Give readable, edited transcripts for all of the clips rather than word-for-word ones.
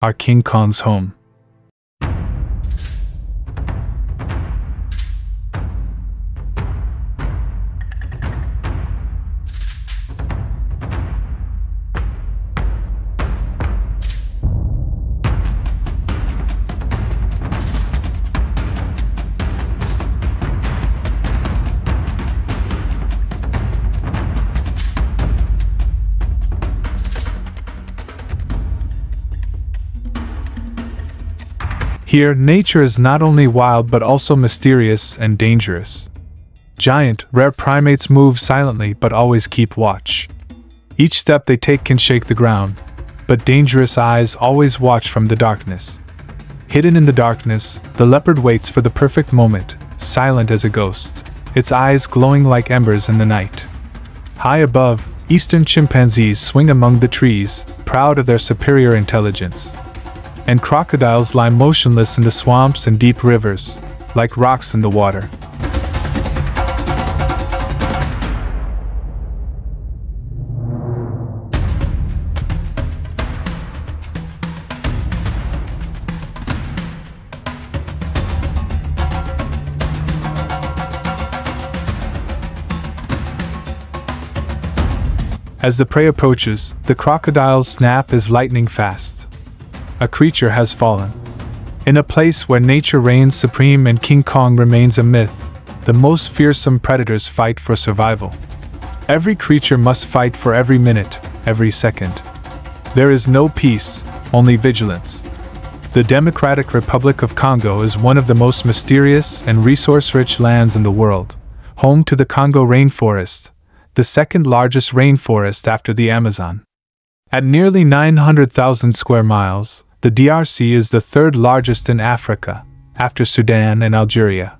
are King Kong's home. Here, nature is not only wild but also mysterious and dangerous. Giant, rare primates move silently but always keep watch. Each step they take can shake the ground, but dangerous eyes always watch from the darkness. Hidden in the darkness, the leopard waits for the perfect moment, silent as a ghost, its eyes glowing like embers in the night. High above, eastern chimpanzees swing among the trees, proud of their superior intelligence. And crocodiles lie motionless in the swamps and deep rivers, like rocks in the water. As the prey approaches, the crocodiles snap as lightning fast. A creature has fallen. In a place where nature reigns supreme and King Kong remains a myth, the most fearsome predators fight for survival. Every creature must fight for every minute, every second. There is no peace, only vigilance. The Democratic Republic of Congo is one of the most mysterious and resource-rich lands in the world, home to the Congo rainforest, the second largest rainforest after the Amazon. At nearly 900,000 square miles, the DRC is the third largest in Africa, after Sudan and Algeria.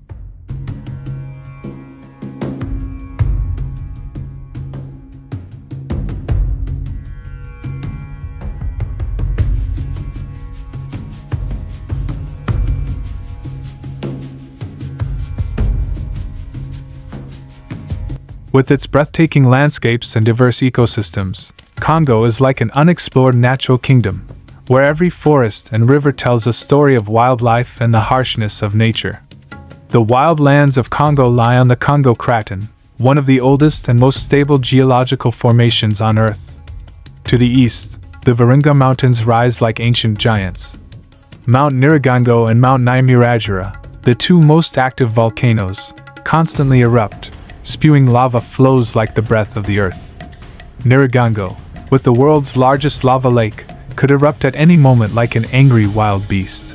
With its breathtaking landscapes and diverse ecosystems, Congo is like an unexplored natural kingdom, where every forest and river tells a story of wildlife and the harshness of nature. The wild lands of Congo lie on the Congo Craton, one of the oldest and most stable geological formations on Earth. To the east, the Virunga Mountains rise like ancient giants. Mount Nyiragongo and Mount Nyamirajara, the two most active volcanoes, constantly erupt, spewing lava flows like the breath of the earth. Nyiragongo, with the world's largest lava lake, could erupt at any moment like an angry wild beast.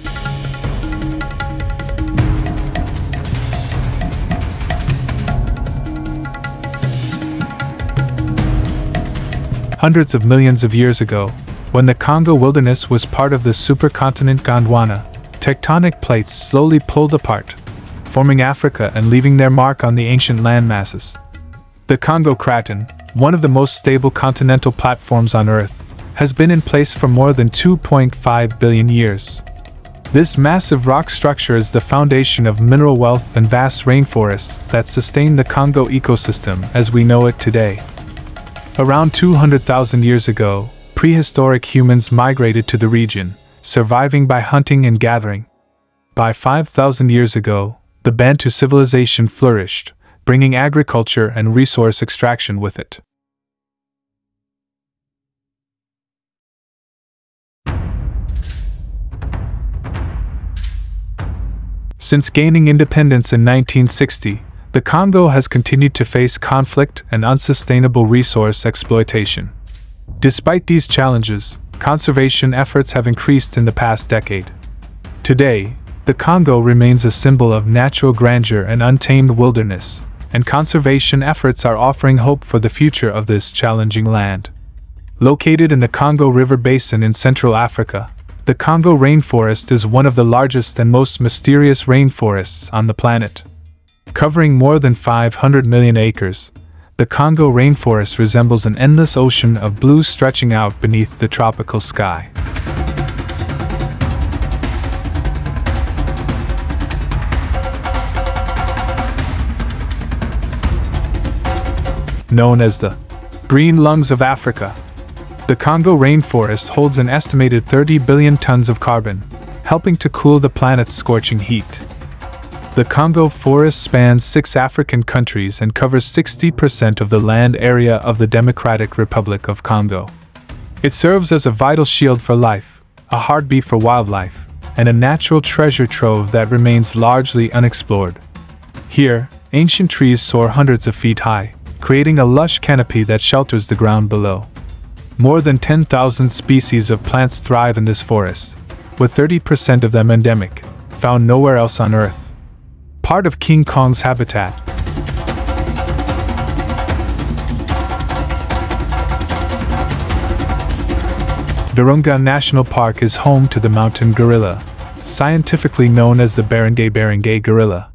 Hundreds of millions of years ago, when the Congo wilderness was part of the supercontinent Gondwana, tectonic plates slowly pulled apart, forming Africa and leaving their mark on the ancient landmasses. The Congo Craton, one of the most stable continental platforms on Earth, has been in place for more than 2.5 billion years. This massive rock structure is the foundation of mineral wealth and vast rainforests that sustain the Congo ecosystem as we know it today. Around 200,000 years ago, prehistoric humans migrated to the region, surviving by hunting and gathering. By 5,000 years ago, the Bantu civilization flourished, bringing agriculture and resource extraction with it. Since gaining independence in 1960, the Congo has continued to face conflict and unsustainable resource exploitation. Despite these challenges, conservation efforts have increased in the past decade. Today, the Congo remains a symbol of natural grandeur and untamed wilderness, and conservation efforts are offering hope for the future of this challenging land. Located in the Congo River Basin in Central Africa, the Congo rainforest is one of the largest and most mysterious rainforests on the planet. Covering more than 500 million acres, the Congo rainforest resembles an endless ocean of blue stretching out beneath the tropical sky. Known as the green lungs of Africa, The Congo rainforest holds an estimated 30 billion tons of carbon, helping to cool the planet's scorching heat. The Congo forest spans 6 African countries and covers 60% of the land area of the Democratic Republic of Congo. It serves as a vital shield for life, a heartbeat for wildlife, and a natural treasure trove that remains largely unexplored. Here, ancient trees soar hundreds of feet high, creating a lush canopy that shelters the ground below. More than 10,000 species of plants thrive in this forest, with 30% of them endemic, found nowhere else on Earth. Part of King Kong's habitat. Virunga National Park is home to the mountain gorilla, scientifically known as the barangay gorilla.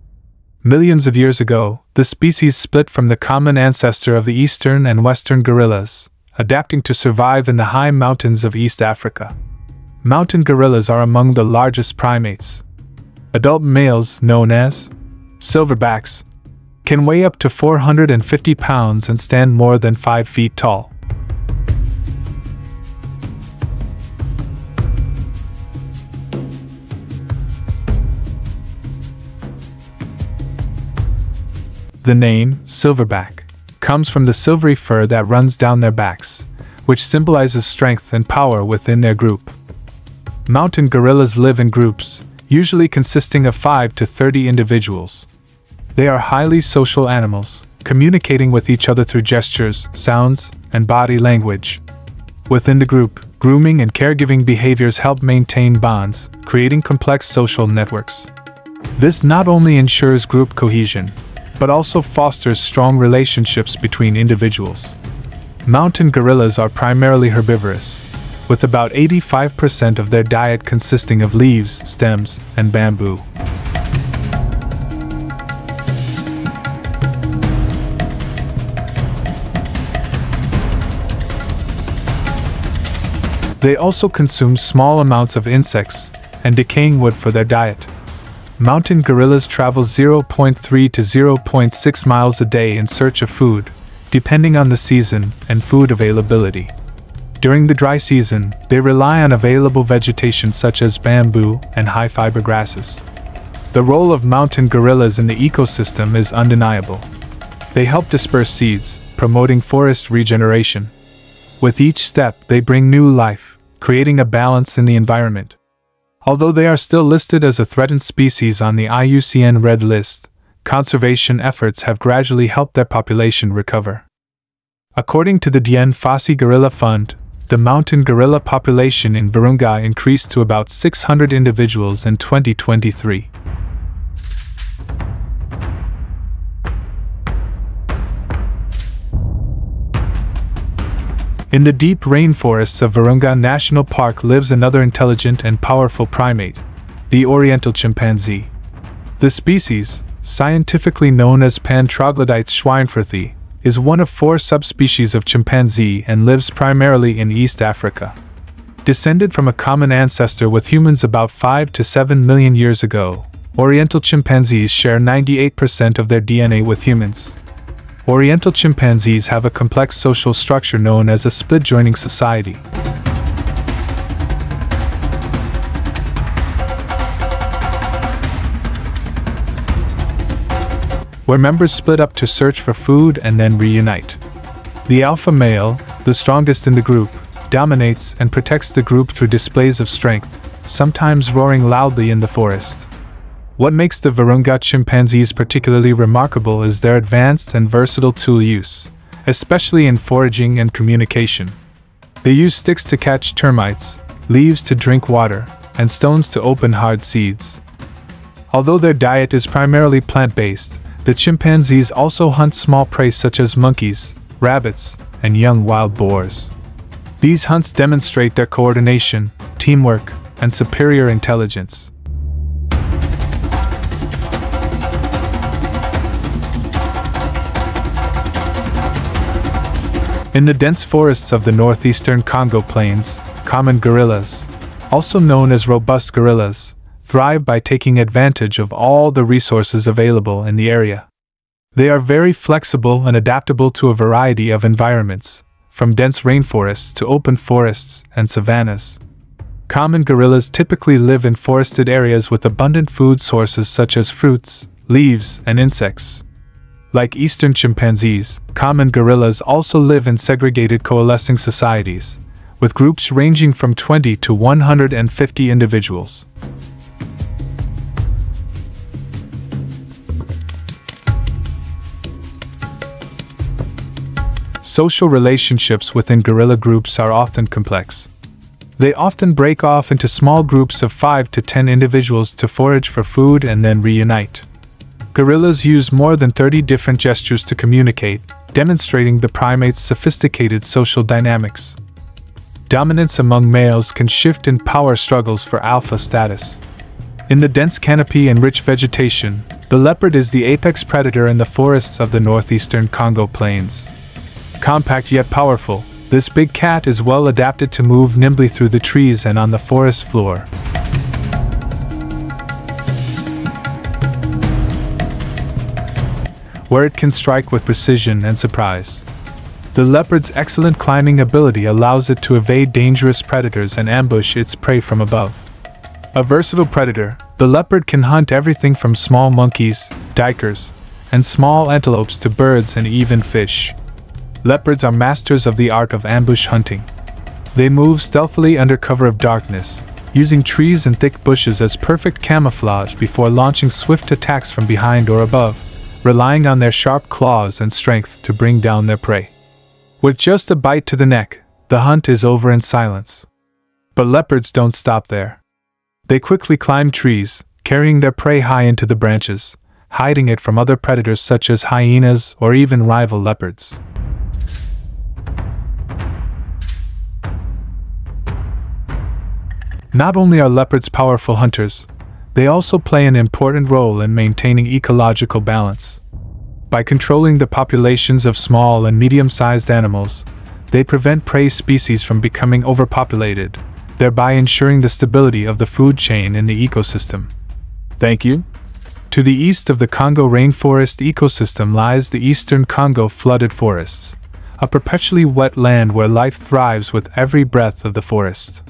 Millions of years ago, the species split from the common ancestor of the eastern and western gorillas, adapting to survive in the high mountains of East Africa. Mountain gorillas are among the largest primates. Adult males, known as silverbacks, can weigh up to 450 pounds and stand more than 5 feet tall. The name, silverback, comes from the silvery fur that runs down their backs, which symbolizes strength and power within their group. Mountain gorillas live in groups, usually consisting of 5 to 30 individuals. They are highly social animals, communicating with each other through gestures, sounds, and body language. Within the group, grooming and caregiving behaviors help maintain bonds, creating complex social networks. This not only ensures group cohesion, but also fosters strong relationships between individuals. Mountain gorillas are primarily herbivorous, with about 85% of their diet consisting of leaves, stems, and bamboo. They also consume small amounts of insects and decaying wood for their diet. Mountain gorillas travel 0.3 to 0.6 miles a day in search of food, depending on the season and food availability. During the dry season, they rely on available vegetation such as bamboo and high-fiber grasses. The role of mountain gorillas in the ecosystem is undeniable. They help disperse seeds, promoting forest regeneration. With each step, they bring new life, creating a balance in the environment. Although they are still listed as a threatened species on the IUCN Red List, conservation efforts have gradually helped their population recover. According to the Dien Fossey Gorilla Fund, the mountain gorilla population in Virunga increased to about 600 individuals in 2023. In the deep rainforests of Virunga National Park lives another intelligent and powerful primate, the oriental chimpanzee. The species, scientifically known as Pan troglodytes schweinfurthi, is one of 4 subspecies of chimpanzee and lives primarily in East Africa. Descended from a common ancestor with humans about 5 to 7 million years ago, oriental chimpanzees share 98% of their DNA with humans. Oriental chimpanzees have a complex social structure known as a split-joining society. Where members split up to search for food and then reunite. The alpha male, the strongest in the group, dominates and protects the group through displays of strength, sometimes roaring loudly in the forest. What makes the Virunga chimpanzees particularly remarkable is their advanced and versatile tool use, especially in foraging and communication. They use sticks to catch termites, leaves to drink water, and stones to open hard seeds. Although their diet is primarily plant-based, the chimpanzees also hunt small prey such as monkeys, rabbits, and young wild boars. These hunts demonstrate their coordination, teamwork, and superior intelligence. In the dense forests of the northeastern Congo plains, common gorillas, also known as robust gorillas, thrive by taking advantage of all the resources available in the area. They are very flexible and adaptable to a variety of environments, from dense rainforests to open forests and savannas. Common gorillas typically live in forested areas with abundant food sources such as fruits, leaves, and insects. Like eastern chimpanzees, common gorillas also live in segregated coalescing societies, with groups ranging from 20 to 150 individuals. Social relationships within gorilla groups are often complex. They often break off into small groups of 5 to 10 individuals to forage for food and then reunite. Gorillas use more than 30 different gestures to communicate, demonstrating the primate's sophisticated social dynamics. Dominance among males can shift in power struggles for alpha status. In the dense canopy and rich vegetation, the leopard is the apex predator in the forests of the northeastern Congo plains. Compact yet powerful, this big cat is well adapted to move nimbly through the trees and on the forest floor. Where it can strike with precision and surprise. The leopard's excellent climbing ability allows it to evade dangerous predators and ambush its prey from above. A versatile predator, the leopard can hunt everything from small monkeys, duikers, and small antelopes to birds and even fish. Leopards are masters of the art of ambush hunting. They move stealthily under cover of darkness, using trees and thick bushes as perfect camouflage before launching swift attacks from behind or above, relying on their sharp claws and strength to bring down their prey. With just a bite to the neck, the hunt is over in silence. But leopards don't stop there. They quickly climb trees, carrying their prey high into the branches, hiding it from other predators such as hyenas or even rival leopards. Not only are leopards powerful hunters, they also play an important role in maintaining ecological balance. By controlling the populations of small and medium-sized animals, they prevent prey species from becoming overpopulated, thereby ensuring the stability of the food chain in the ecosystem. Thank you. To the east of the Congo rainforest ecosystem lies the eastern Congo flooded forests, a perpetually wet land where life thrives with every breath of the forest.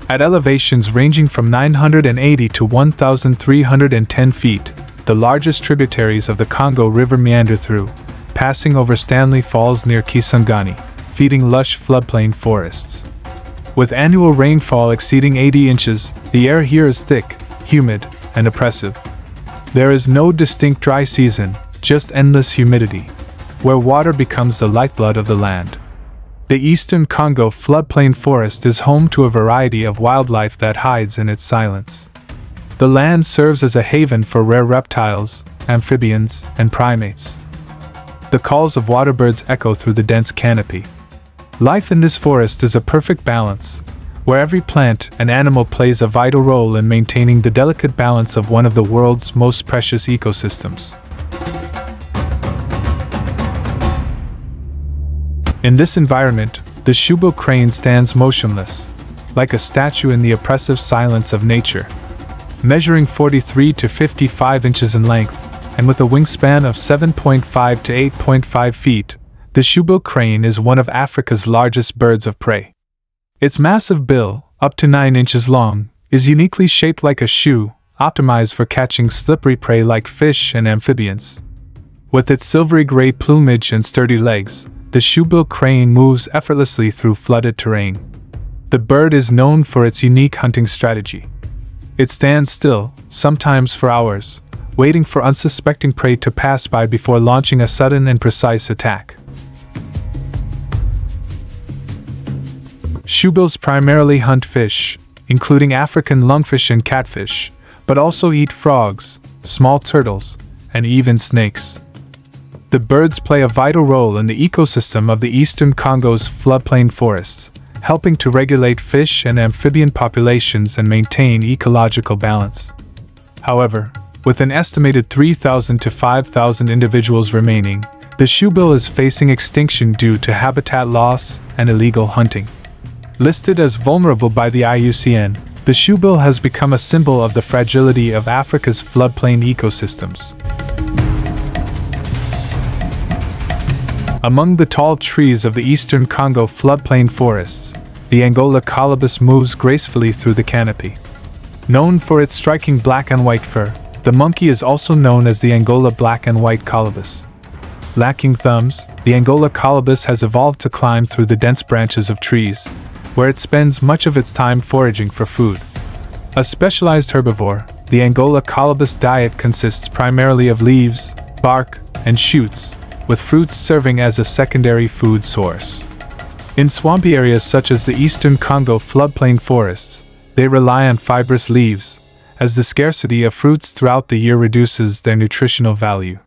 At elevations ranging from 980 to 1,310 feet, the largest tributaries of the Congo River meander through, passing over Stanley Falls near Kisangani, feeding lush floodplain forests. With annual rainfall exceeding 80 inches, the air here is thick, humid, and oppressive. There is no distinct dry season, just endless humidity, where water becomes the lifeblood of the land. The eastern Congo floodplain forest is home to a variety of wildlife that hides in its silence. The land serves as a haven for rare reptiles, amphibians, and primates. The calls of waterbirds echo through the dense canopy. Life in this forest is a perfect balance, where every plant and animal plays a vital role in maintaining the delicate balance of one of the world's most precious ecosystems. In this environment, the shoebill crane stands motionless, like a statue in the oppressive silence of nature. Measuring 43 to 55 inches in length, and with a wingspan of 7.5 to 8.5 feet, the shoebill crane is one of Africa's largest birds of prey. Its massive bill, up to 9 inches long, is uniquely shaped like a shoe, optimized for catching slippery prey like fish and amphibians. With its silvery gray plumage and sturdy legs, the shoebill crane moves effortlessly through flooded terrain. The bird is known for its unique hunting strategy. It stands still, sometimes for hours, waiting for unsuspecting prey to pass by before launching a sudden and precise attack. Shoebills primarily hunt fish, including African lungfish and catfish, but also eat frogs, small turtles, and even snakes. The birds play a vital role in the ecosystem of the eastern Congo's floodplain forests, helping to regulate fish and amphibian populations and maintain ecological balance. However, with an estimated 3,000 to 5,000 individuals remaining, the shoebill is facing extinction due to habitat loss and illegal hunting. Listed as vulnerable by the IUCN, the shoebill has become a symbol of the fragility of Africa's floodplain ecosystems. Among the tall trees of the eastern Congo floodplain forests, the Angola colobus moves gracefully through the canopy. Known for its striking black and white fur, the monkey is also known as the Angola black and white colobus. Lacking thumbs, the Angola colobus has evolved to climb through the dense branches of trees, where it spends much of its time foraging for food. A specialized herbivore, the Angola colobus diet consists primarily of leaves, bark, and shoots, with fruits serving as a secondary food source. In swampy areas such as the eastern Congo floodplain forests, they rely on fibrous leaves, as the scarcity of fruits throughout the year reduces their nutritional value.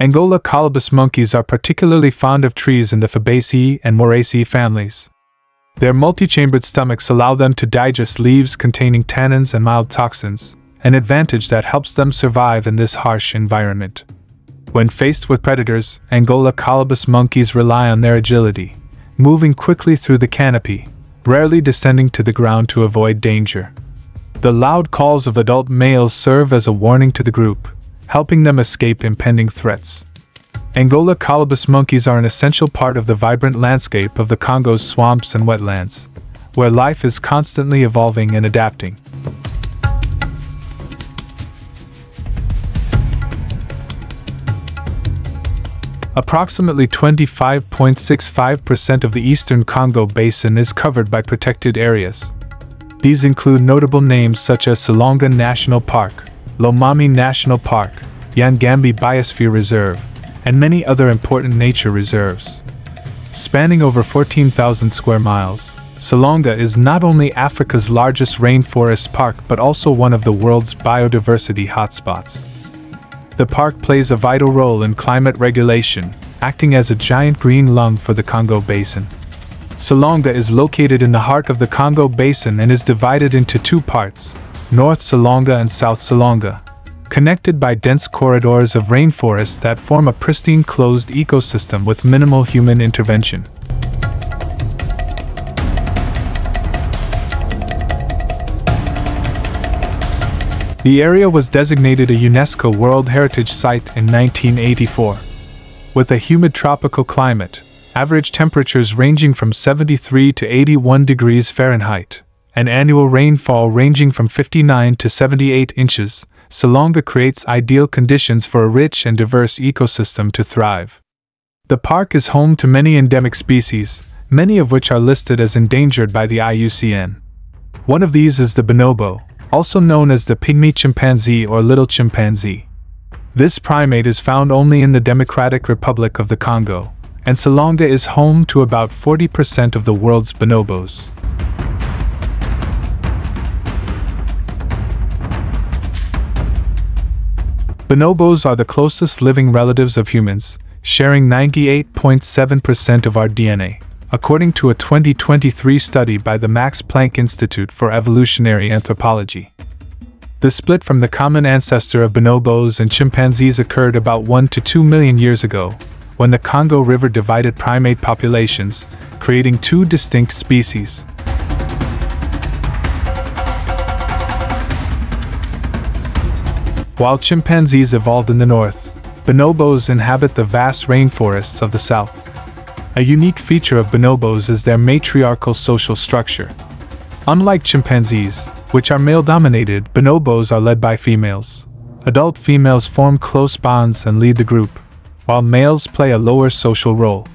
Angola colobus monkeys are particularly fond of trees in the Fabaceae and Moraceae families. Their multi-chambered stomachs allow them to digest leaves containing tannins and mild toxins, an advantage that helps them survive in this harsh environment. When faced with predators, Angola colobus monkeys rely on their agility, moving quickly through the canopy, rarely descending to the ground to avoid danger. The loud calls of adult males serve as a warning to the group, helping them escape impending threats. Angola colobus monkeys are an essential part of the vibrant landscape of the Congo's swamps and wetlands, where life is constantly evolving and adapting. Approximately 25.65% of the eastern Congo basin is covered by protected areas. These include notable names such as Salonga National Park, Lomami National Park, Yangambi Biosphere Reserve, and many other important nature reserves. Spanning over 14,000 square miles, Salonga is not only Africa's largest rainforest park but also one of the world's biodiversity hotspots. The park plays a vital role in climate regulation, acting as a giant green lung for the Congo Basin. Salonga is located in the heart of the Congo Basin and is divided into two parts, North Salonga and South Salonga, connected by dense corridors of rainforest that form a pristine closed ecosystem with minimal human intervention. The area was designated a UNESCO World Heritage Site in 1984. With a humid tropical climate, average temperatures ranging from 73 to 81 degrees Fahrenheit, and annual rainfall ranging from 59 to 78 inches, Salonga creates ideal conditions for a rich and diverse ecosystem to thrive. The park is home to many endemic species, many of which are listed as endangered by the IUCN. One of these is the bonobo, also known as the pygmy chimpanzee or little chimpanzee. This primate is found only in the Democratic Republic of the Congo, and Salonga is home to about 40% of the world's bonobos. Bonobos are the closest living relatives of humans, sharing 98.7% of our DNA, according to a 2023 study by the Max Planck Institute for Evolutionary Anthropology. The split from the common ancestor of bonobos and chimpanzees occurred about 1 to 2 million years ago, when the Congo River divided primate populations, creating two distinct species. While chimpanzees evolved in the north, bonobos inhabit the vast rainforests of the south. A unique feature of bonobos is their matriarchal social structure. Unlike chimpanzees, which are male-dominated, bonobos are led by females. Adult females form close bonds and lead the group, while males play a lower social role.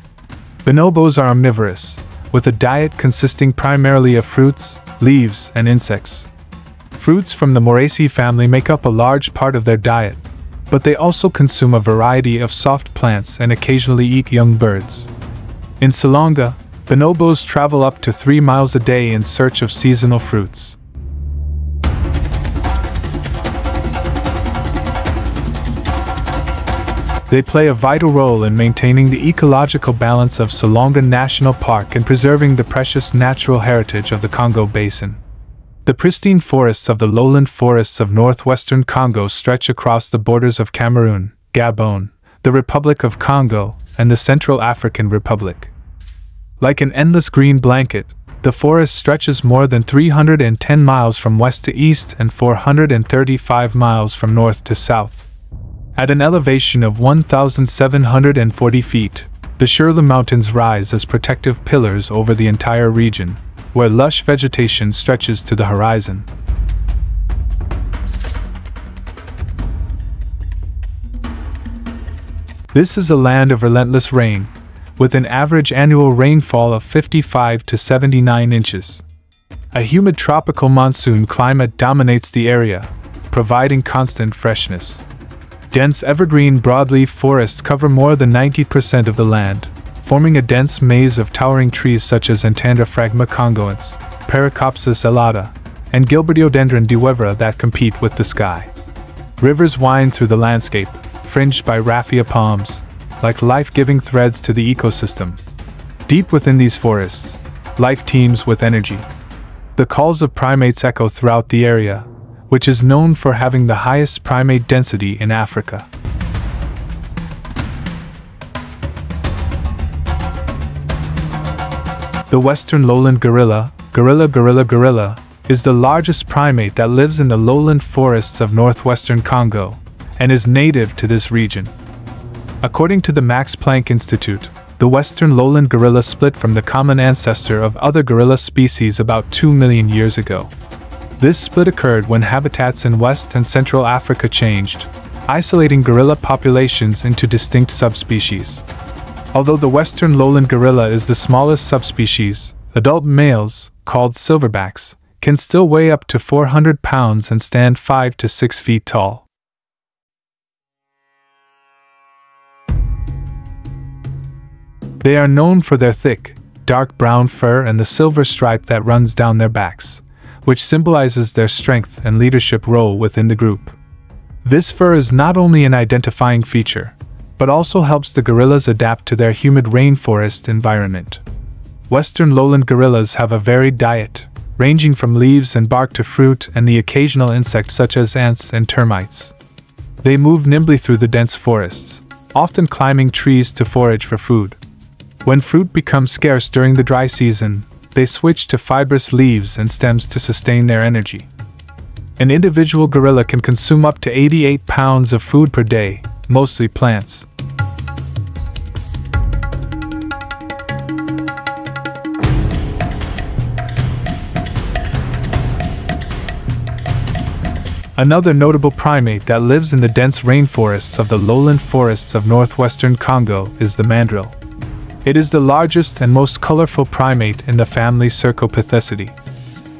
Bonobos are omnivorous, with a diet consisting primarily of fruits, leaves, and insects. Fruits from the Moraceae family make up a large part of their diet, but they also consume a variety of soft plants and occasionally eat young birds. In Salonga, bonobos travel up to 3 miles a day in search of seasonal fruits. They play a vital role in maintaining the ecological balance of Salonga National Park and preserving the precious natural heritage of the Congo Basin. The pristine forests of the lowland forests of northwestern Congo stretch across the borders of Cameroon, Gabon, the Republic of Congo, and the Central African Republic. Like an endless green blanket, The forest stretches more than 310 miles from west to east and 435 miles from north to south. At an elevation of 1,740 feet, the Shirley Mountains rise as protective pillars over the entire region, where lush vegetation stretches to the horizon. This is a land of relentless rain, with an average annual rainfall of 55 to 79 inches. A humid tropical monsoon climate dominates the area, providing constant freshness. Dense evergreen broadleaf forests cover more than 90% of the land, forming a dense maze of towering trees such as Entandrophragma congoense, Paracopsis elata, and Gilbertiodendron diwevera that compete with the sky. Rivers wind through the landscape, fringed by raffia palms, like life-giving threads to the ecosystem. Deep within these forests, life teems with energy. The calls of primates echo throughout the area, which is known for having the highest primate density in Africa. The western lowland gorilla, gorilla, is the largest primate that lives in the lowland forests of northwestern Congo, and is native to this region. According to the Max Planck Institute, the western lowland gorilla split from the common ancestor of other gorilla species about 2 million years ago. This split occurred when habitats in West and Central Africa changed, isolating gorilla populations into distinct subspecies. Although the western lowland gorilla is the smallest subspecies, adult males, called silverbacks, can still weigh up to 400 pounds and stand 5 to 6 feet tall. They are known for their thick, dark brown fur and the silver stripe that runs down their backs, which symbolizes their strength and leadership role within the group. This fur is not only an identifying feature, but also helps the gorillas adapt to their humid rainforest environment. Western lowland gorillas have a varied diet, ranging from leaves and bark to fruit and the occasional insect such as ants and termites. They move nimbly through the dense forests, often climbing trees to forage for food. When fruit becomes scarce during the dry season, they switch to fibrous leaves and stems to sustain their energy. An individual gorilla can consume up to 88 pounds of food per day, mostly plants. Another notable primate that lives in the dense rainforests of the lowland forests of northwestern Congo is the mandrill. It is the largest and most colorful primate in the family Cercopithecidae.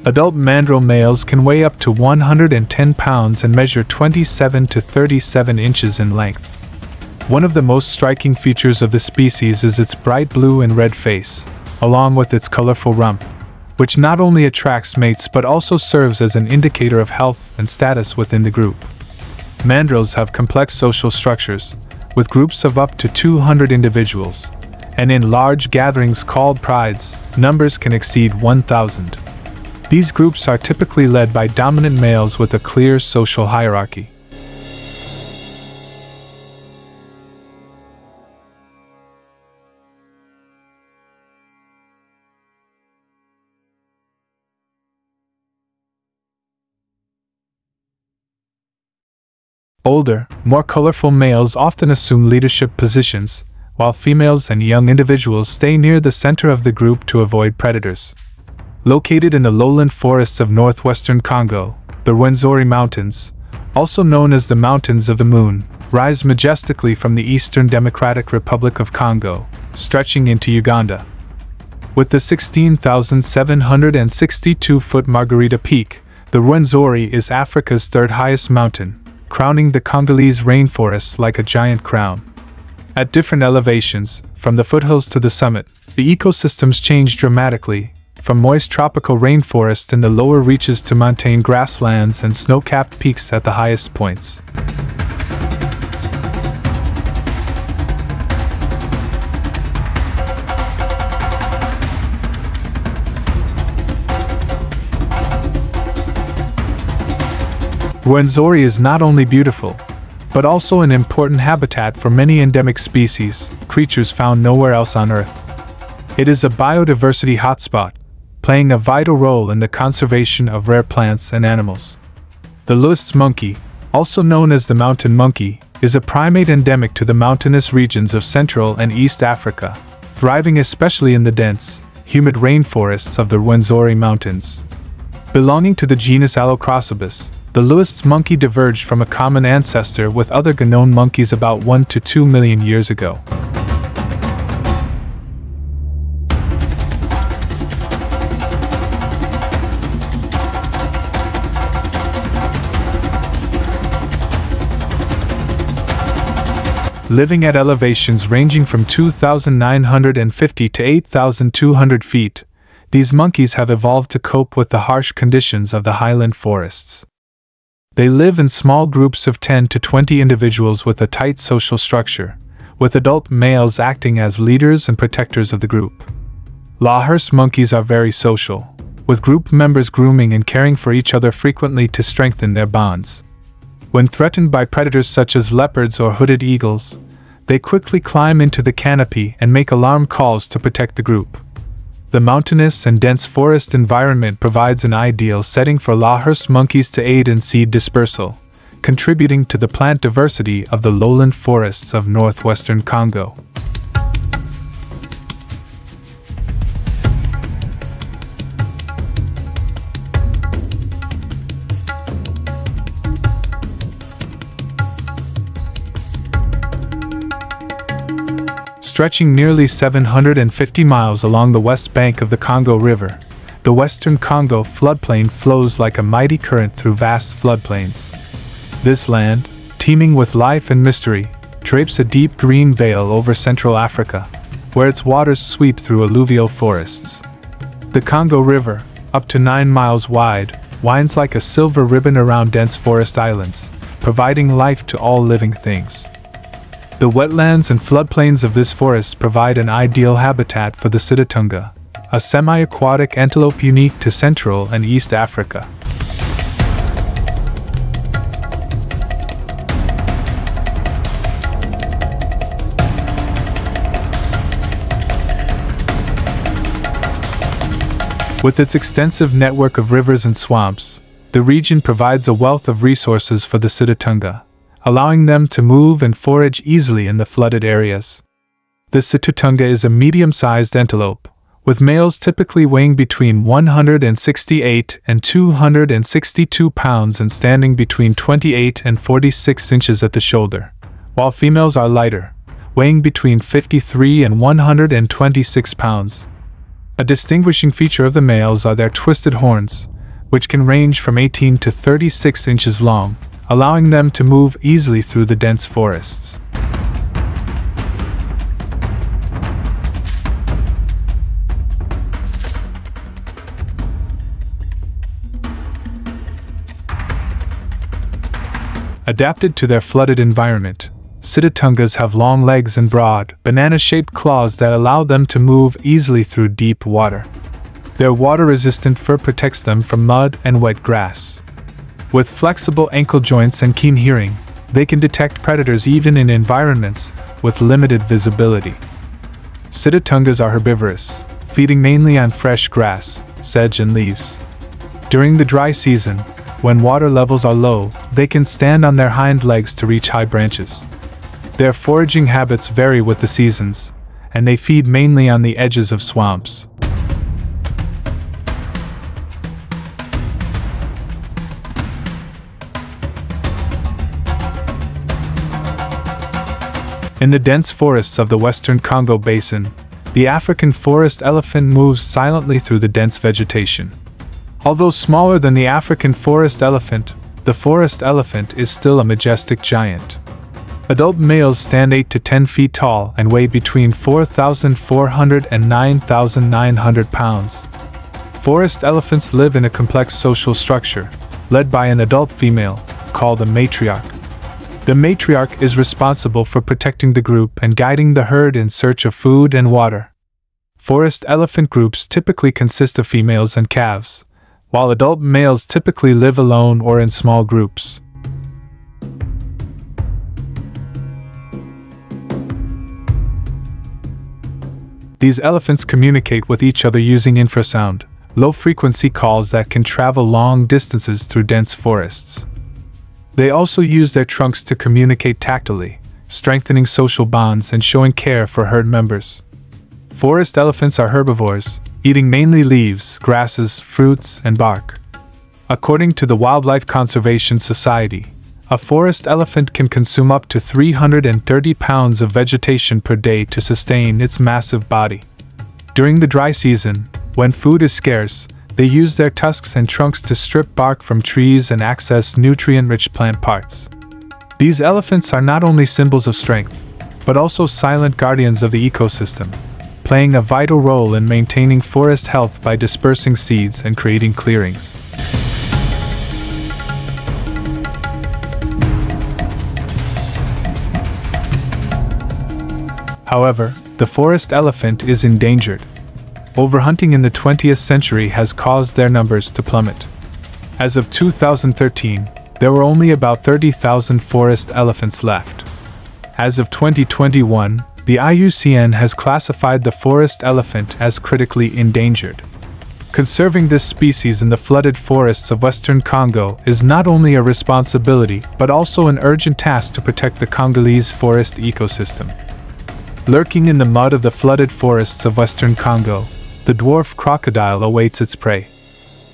Adult mandrill males can weigh up to 110 pounds and measure 27 to 37 inches in length. One of the most striking features of the species is its bright blue and red face, along with its colorful rump, which not only attracts mates but also serves as an indicator of health and status within the group. Mandrills have complex social structures, with groups of up to 200 individuals, and in large gatherings called prides, numbers can exceed 1,000. These groups are typically led by dominant males with a clear social hierarchy. Older, more colorful males often assume leadership positions, while females and young individuals stay near the center of the group to avoid predators. Located in the lowland forests of northwestern Congo, the Rwenzori Mountains, also known as the Mountains of the Moon, rise majestically from the Eastern Democratic Republic of Congo, stretching into Uganda. With the 16,762-foot Margarita Peak, the Rwenzori is Africa's third highest mountain, crowning the Congolese rainforests like a giant crown. At different elevations, from the foothills to the summit, the ecosystems change dramatically, from moist tropical rainforest in the lower reaches to montane grasslands and snow-capped peaks at the highest points. Rwenzori is not only beautiful, but also an important habitat for many endemic species, creatures found nowhere else on Earth. It is a biodiversity hotspot, playing a vital role in the conservation of rare plants and animals. The Lewis's monkey, also known as the mountain monkey, is a primate endemic to the mountainous regions of Central and East Africa, thriving especially in the dense, humid rainforests of the Rwenzori Mountains. Belonging to the genus Allocrocebus, the Lewis's monkey diverged from a common ancestor with other gnome monkeys about 1 to 2 million years ago. Living at elevations ranging from 2,950 to 8,200 feet, these monkeys have evolved to cope with the harsh conditions of the highland forests. They live in small groups of 10 to 20 individuals with a tight social structure, with adult males acting as leaders and protectors of the group. Lawhurst monkeys are very social, with group members grooming and caring for each other frequently to strengthen their bonds. When threatened by predators such as leopards or hooded eagles, they quickly climb into the canopy and make alarm calls to protect the group. The mountainous and dense forest environment provides an ideal setting for Lawhurst monkeys to aid in seed dispersal, contributing to the plant diversity of the lowland forests of northwestern Congo. Stretching nearly 750 miles along the west bank of the Congo River, the western Congo floodplain flows like a mighty current through vast floodplains. This land, teeming with life and mystery, drapes a deep green veil over Central Africa, where its waters sweep through alluvial forests. The Congo River, up to 9 miles wide, winds like a silver ribbon around dense forest islands, providing life to all living things. The wetlands and floodplains of this forest provide an ideal habitat for the Sitatunga, a semi-aquatic antelope unique to Central and East Africa. With its extensive network of rivers and swamps, the region provides a wealth of resources for the Sitatunga, allowing them to move and forage easily in the flooded areas. The Sitatunga is a medium-sized antelope, with males typically weighing between 168 and 262 pounds and standing between 28 and 46 inches at the shoulder, while females are lighter, weighing between 53 and 126 pounds. A distinguishing feature of the males are their twisted horns, which can range from 18 to 36 inches long, allowing them to move easily through the dense forests. Adapted to their flooded environment, Sitatungas have long legs and broad, banana-shaped claws that allow them to move easily through deep water. Their water-resistant fur protects them from mud and wet grass. With flexible ankle joints and keen hearing, they can detect predators even in environments with limited visibility. Sitatungas are herbivorous, feeding mainly on fresh grass, sedge and leaves. During the dry season, when water levels are low, they can stand on their hind legs to reach high branches. Their foraging habits vary with the seasons, and they feed mainly on the edges of swamps. In the dense forests of the western Congo basin, the African forest elephant moves silently through the dense vegetation. Although smaller than the African forest elephant, the forest elephant is still a majestic giant. Adult males stand 8 to 10 feet tall and weigh between 4,400 and 9,900 pounds. Forest elephants live in a complex social structure, led by an adult female, called a matriarch. The matriarch is responsible for protecting the group and guiding the herd in search of food and water. Forest elephant groups typically consist of females and calves, while adult males typically live alone or in small groups. These elephants communicate with each other using infrasound, low-frequency calls that can travel long distances through dense forests. They also use their trunks to communicate tactily, strengthening social bonds and showing care for herd members. Forest elephants are herbivores, eating mainly leaves, grasses, fruits, and bark. According to the Wildlife Conservation Society, a forest elephant can consume up to 330 pounds of vegetation per day to sustain its massive body. During the dry season, when food is scarce, they use their tusks and trunks to strip bark from trees and access nutrient-rich plant parts. These elephants are not only symbols of strength, but also silent guardians of the ecosystem, playing a vital role in maintaining forest health by dispersing seeds and creating clearings. However, the forest elephant is endangered. Overhunting in the 20th century has caused their numbers to plummet. As of 2013, there were only about 30,000 forest elephants left. As of 2021, the IUCN has classified the forest elephant as critically endangered. Conserving this species in the flooded forests of western Congo is not only a responsibility but also an urgent task to protect the Congolese forest ecosystem. Lurking in the mud of the flooded forests of western Congo, the dwarf crocodile awaits its prey.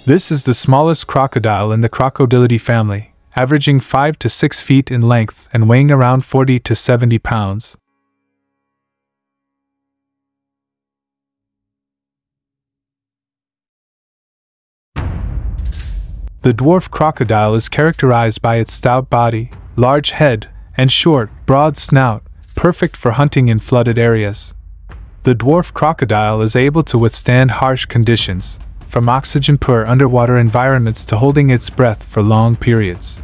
This is the smallest crocodile in the Crocodilidae family, averaging 5 to 6 feet in length and weighing around 40 to 70 pounds. The dwarf crocodile is characterized by its stout body, large head, and short, broad snout, perfect for hunting in flooded areas. The dwarf crocodile is able to withstand harsh conditions, from oxygen-poor underwater environments to holding its breath for long periods.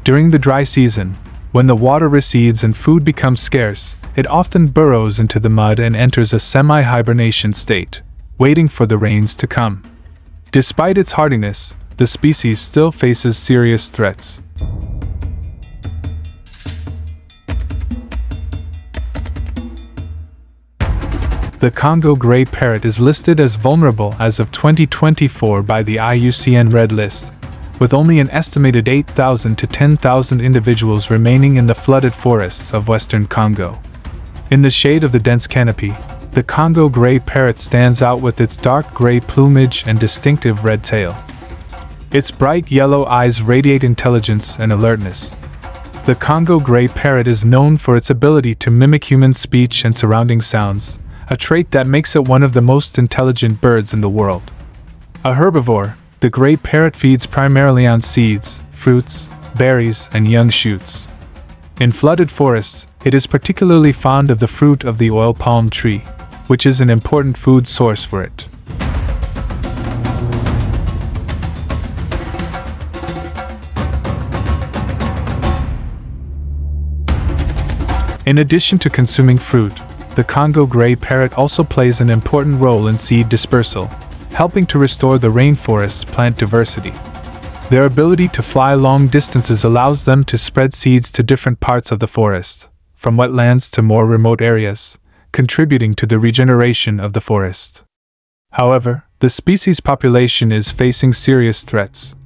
During the dry season, when the water recedes and food becomes scarce, it often burrows into the mud and enters a semi-hibernation state, waiting for the rains to come. Despite its hardiness, the species still faces serious threats. The Congo gray parrot is listed as vulnerable as of 2024 by the IUCN Red List, with only an estimated 8,000 to 10,000 individuals remaining in the flooded forests of western Congo. In the shade of the dense canopy, the Congo gray parrot stands out with its dark gray plumage and distinctive red tail. Its bright yellow eyes radiate intelligence and alertness. The Congo gray parrot is known for its ability to mimic human speech and surrounding sounds, a trait that makes it one of the most intelligent birds in the world. A herbivore, the gray parrot feeds primarily on seeds, fruits, berries, and young shoots. In flooded forests, it is particularly fond of the fruit of the oil palm tree, which is an important food source for it. In addition to consuming fruit, the Congo gray parrot also plays an important role in seed dispersal, helping to restore the rainforest's plant diversity. Their ability to fly long distances allows them to spread seeds to different parts of the forest, from wetlands to more remote areas, contributing to the regeneration of the forest. However, the species population is facing serious threats.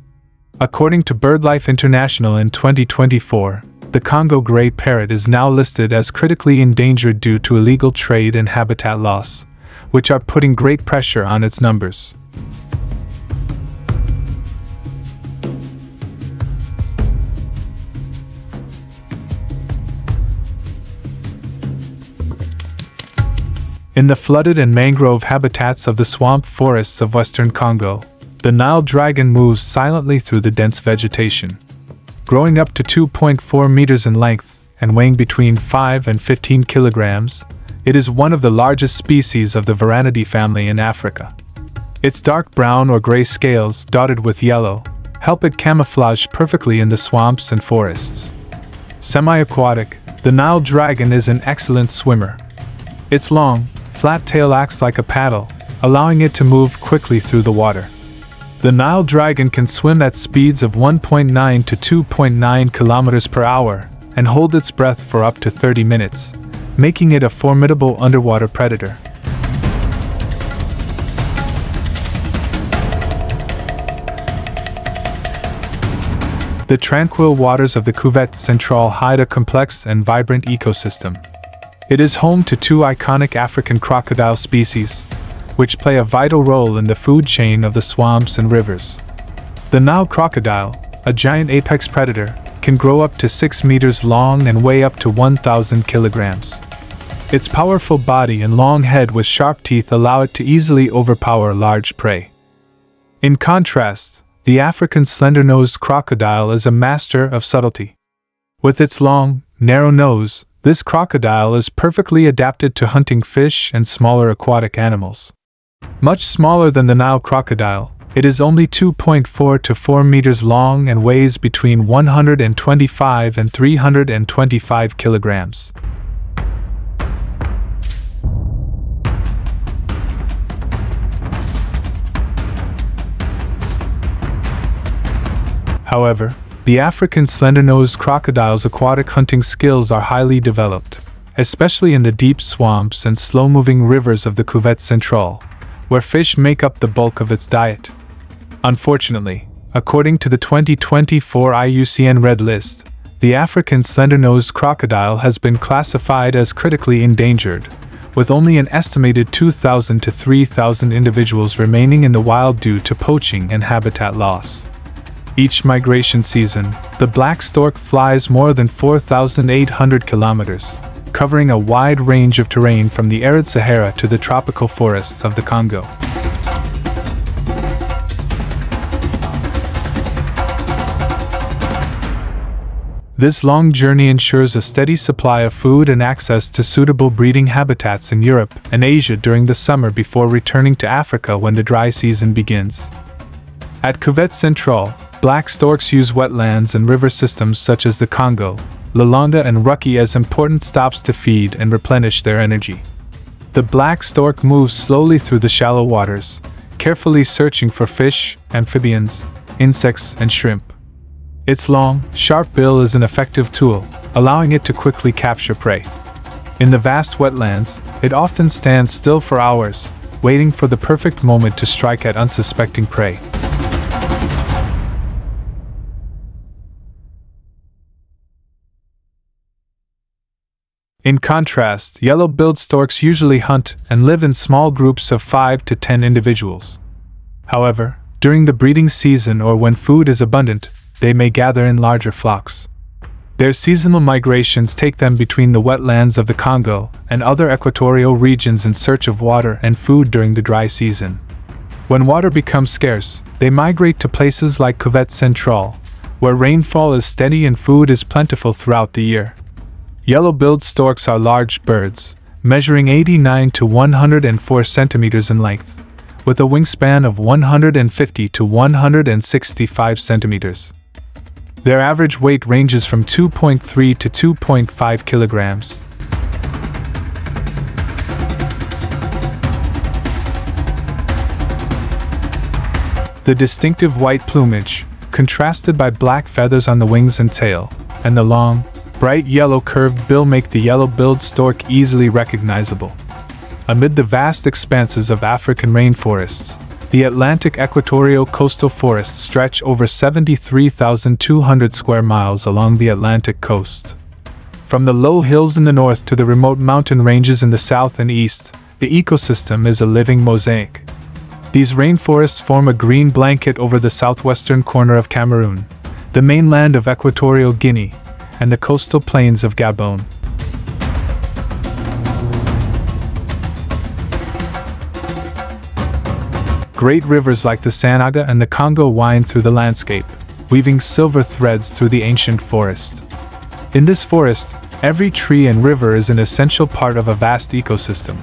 According to BirdLife International in 2024, the Congo gray parrot is now listed as critically endangered due to illegal trade and habitat loss, which are putting great pressure on its numbers. In the flooded and mangrove habitats of the swamp forests of western Congo, the Nile dragon moves silently through the dense vegetation. Growing up to 2.4 meters in length and weighing between 5 and 15 kilograms, it is one of the largest species of the Varanidae family in Africa. Its dark brown or gray scales, dotted with yellow, help it camouflage perfectly in the swamps and forests. Semi-aquatic, the Nile dragon is an excellent swimmer. Its long, flat tail acts like a paddle, allowing it to move quickly through the water. The Nile dragon can swim at speeds of 1.9 to 2.9 kilometers per hour and hold its breath for up to 30 minutes, making it a formidable underwater predator. The tranquil waters of the Cuvette Centrale hide a complex and vibrant ecosystem. It is home to two iconic African crocodile species, which play a vital role in the food chain of the swamps and rivers. The Nile crocodile, a giant apex predator, can grow up to 6 meters long and weigh up to 1,000 kilograms. Its powerful body and long head with sharp teeth allow it to easily overpower large prey. In contrast, the African slender-nosed crocodile is a master of subtlety. With its long, narrow nose, this crocodile is perfectly adapted to hunting fish and smaller aquatic animals. Much smaller than the Nile crocodile, it is only 2.4 to 4 meters long and weighs between 125 and 325 kilograms. However, the African slender-nosed crocodile's aquatic hunting skills are highly developed, especially in the deep swamps and slow-moving rivers of the Cuvette Centrale, where fish make up the bulk of its diet. Unfortunately, according to the 2024 IUCN Red List, the African slender-nosed crocodile has been classified as critically endangered, with only an estimated 2,000 to 3,000 individuals remaining in the wild due to poaching and habitat loss. Each migration season, the black stork flies more than 4,800 kilometers, covering a wide range of terrain from the arid Sahara to the tropical forests of the Congo. This long journey ensures a steady supply of food and access to suitable breeding habitats in Europe and Asia during the summer before returning to Africa when the dry season begins. At Cuvette Centrale, black storks use wetlands and river systems such as the Congo, Lalonde and Ruki as important stops to feed and replenish their energy. The black stork moves slowly through the shallow waters, carefully searching for fish, amphibians, insects, and shrimp. Its long, sharp bill is an effective tool, allowing it to quickly capture prey. In the vast wetlands, it often stands still for hours, waiting for the perfect moment to strike at unsuspecting prey. In contrast, yellow-billed storks usually hunt and live in small groups of 5 to 10 individuals. However, during the breeding season or when food is abundant, they may gather in larger flocks. Their seasonal migrations take them between the wetlands of the Congo and other equatorial regions in search of water and food during the dry season. When water becomes scarce, they migrate to places like Cuvette Centrale, where rainfall is steady and food is plentiful throughout the year. Yellow-billed storks are large birds, measuring 89 to 104 centimeters in length, with a wingspan of 150 to 165 centimeters. Their average weight ranges from 2.3 to 2.5 kilograms. The distinctive white plumage, contrasted by black feathers on the wings and tail, and the long, bright yellow curved bill make the yellow-billed stork easily recognizable. Amid the vast expanses of African rainforests, the Atlantic equatorial coastal forests stretch over 73,200 square miles along the Atlantic coast. From the low hills in the north to the remote mountain ranges in the south and east, the ecosystem is a living mosaic. These rainforests form a green blanket over the southwestern corner of Cameroon, the mainland of Equatorial Guinea, and the coastal plains of Gabon. Great rivers like the Sanaga and the Congo wind through the landscape, weaving silver threads through the ancient forest. In this forest, every tree and river is an essential part of a vast ecosystem.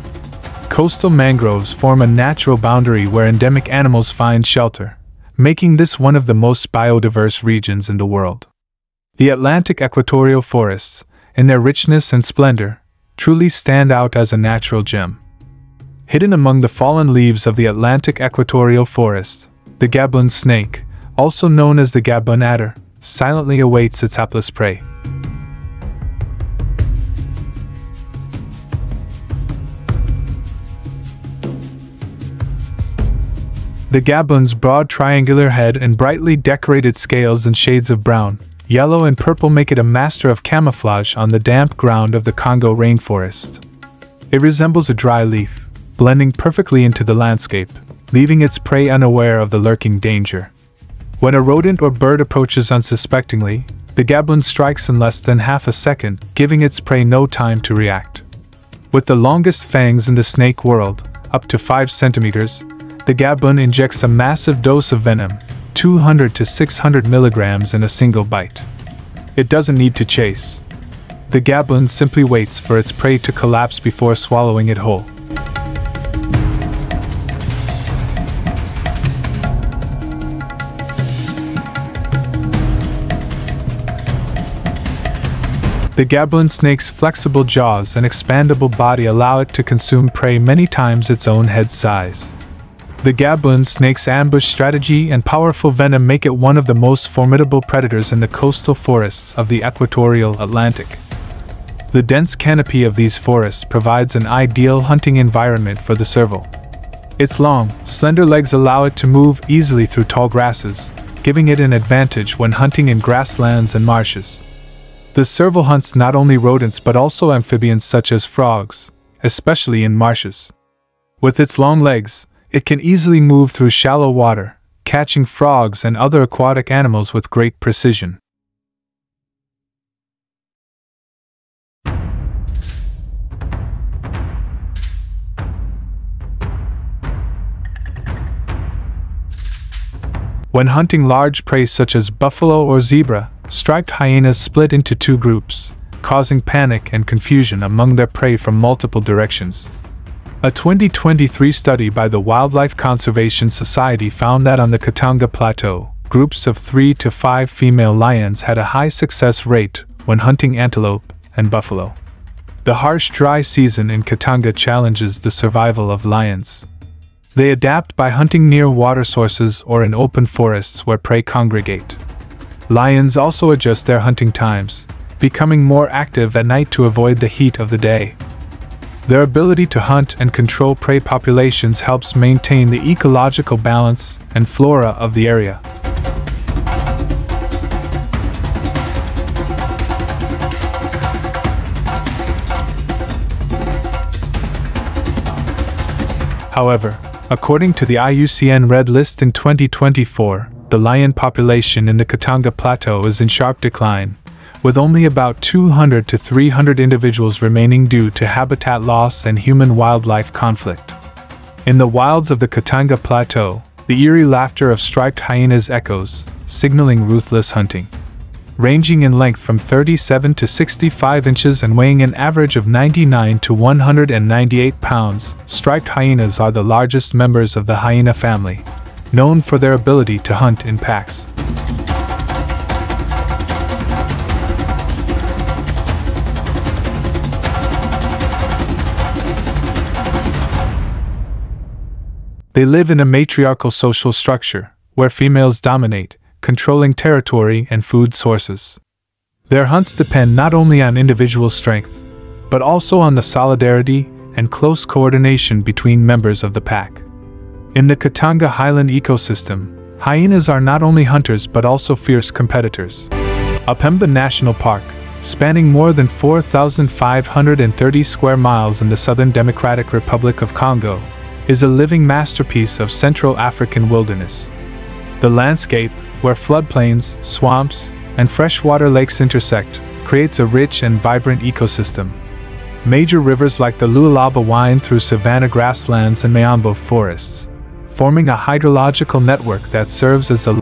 Coastal mangroves form a natural boundary where endemic animals find shelter, making this one of the most biodiverse regions in the world. The Atlantic equatorial forests, in their richness and splendor, truly stand out as a natural gem. Hidden among the fallen leaves of the Atlantic equatorial forest, the Gabon snake, also known as the Gabon adder, silently awaits its hapless prey. The gaboon's broad triangular head and brightly decorated scales in shades of brown, yellow and purple make it a master of camouflage on the damp ground of the Congo rainforest. It resembles a dry leaf, blending perfectly into the landscape, leaving its prey unaware of the lurking danger. When a rodent or bird approaches unsuspectingly, the gaboon strikes in less than half a second, giving its prey no time to react. With the longest fangs in the snake world, up to 5 centimeters, the gaboon injects a massive dose of venom, 200 to 600 milligrams in a single bite. It doesn't need to chase. The gaboon simply waits for its prey to collapse before swallowing it whole. The gaboon snake's flexible jaws and expandable body allow it to consume prey many times its own head size. The gaboon snake's ambush strategy and powerful venom make it one of the most formidable predators in the coastal forests of the equatorial Atlantic. The dense canopy of these forests provides an ideal hunting environment for the serval. Its long, slender legs allow it to move easily through tall grasses, giving it an advantage when hunting in grasslands and marshes. The serval hunts not only rodents but also amphibians such as frogs, especially in marshes. With its long legs, it can easily move through shallow water, catching frogs and other aquatic animals with great precision. When hunting large prey such as buffalo or zebra, striped hyenas split into 2 groups, causing panic and confusion among their prey from multiple directions. A 2023 study by the Wildlife Conservation Society found that on the Katanga Plateau, groups of 3 to 5 female lions had a high success rate when hunting antelope and buffalo. The harsh dry season in Katanga challenges the survival of lions. They adapt by hunting near water sources or in open forests where prey congregate. Lions also adjust their hunting times, becoming more active at night to avoid the heat of the day. Their ability to hunt and control prey populations helps maintain the ecological balance and flora of the area. However, according to the IUCN Red List in 2024, the lion population in the Katanga Plateau is in sharp decline, with only about 200 to 300 individuals remaining due to habitat loss and human-wildlife conflict. In the wilds of the Katanga Plateau, the eerie laughter of striped hyenas echoes, signaling ruthless hunting. Ranging in length from 37 to 65 inches and weighing an average of 99 to 198 pounds, striped hyenas are the largest members of the hyena family, known for their ability to hunt in packs. They live in a matriarchal social structure, where females dominate, controlling territory and food sources. Their hunts depend not only on individual strength, but also on the solidarity and close coordination between members of the pack. In the Katanga Highland ecosystem, hyenas are not only hunters but also fierce competitors. Upemba National Park, spanning more than 4,530 square miles in the Southern Democratic Republic of Congo, is a living masterpiece of Central African wilderness. The landscape, where floodplains, swamps, and freshwater lakes intersect, creates a rich and vibrant ecosystem. Major rivers like the Lualaba wind through savanna grasslands and Mayambo forests, forming a hydrological network that serves as the